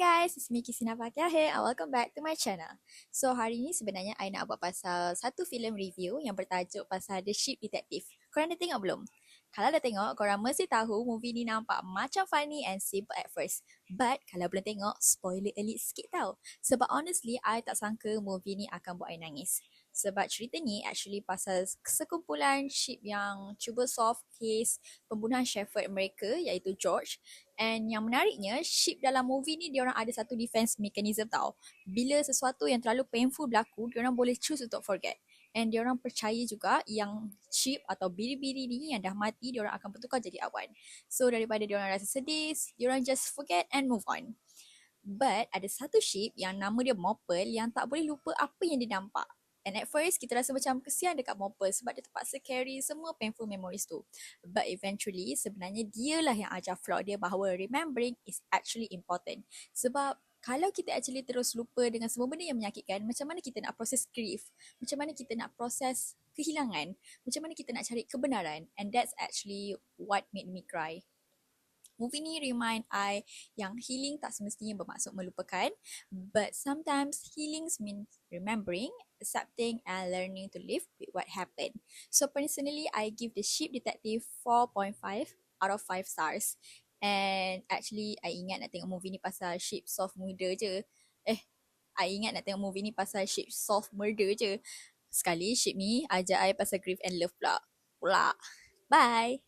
guys, it's me Kisina Fakia here and welcome back to my channel. So hari ni sebenarnya I nak buat pasal satu filem review yang bertajuk pasal The Ship Detective. Korang dah tengok belum? Kalau dah tengok, korang mesti tahu movie ni nampak macam funny and simple at first. But kalau belum tengok, spoiler alert sikit tau. Sebab honestly, I tak sangka movie ni akan buat I nangis. Sebab cerita ni actually pasal sekumpulan ship yang cuba solve case pembunuhan Shepherd mereka iaitu George. And yang menariknya, ship dalam movie ni diorang ada satu defense mechanism tau. Bila sesuatu yang terlalu painful berlaku, diorang boleh choose untuk forget. And diorang percaya juga yang ship atau biri-biri ni yang dah mati, diorang akan bertukar jadi awan. So daripada diorang rasa sedih, diorang just forget and move on. But ada satu ship yang nama dia Mopel yang tak boleh lupa apa yang dia nampak. And at first, kita rasa macam kesian dekat Mopel sebab dia terpaksa carry semua painful memories tu. But eventually, sebenarnya dialah yang ajar Floyd dia bahawa remembering is actually important. Sebab kalau kita actually terus lupa dengan semua benda yang menyakitkan, macam mana kita nak proses grief? Macam mana kita nak proses kehilangan? Macam mana kita nak cari kebenaran? And that's actually what made me cry. Movie ni remind I yang healing tak semestinya bermaksud melupakan, but sometimes healings means remembering, accepting and learning to live with what happened. So personally, I give The Ship Detective 4.5 out of 5 stars. And actually, I ingat nak tengok movie ni pasal ship solve murder je. I ingat nak tengok movie ni pasal ship solve murder je. Sekali ship ni ajak I pasal grief and love pula. Bye!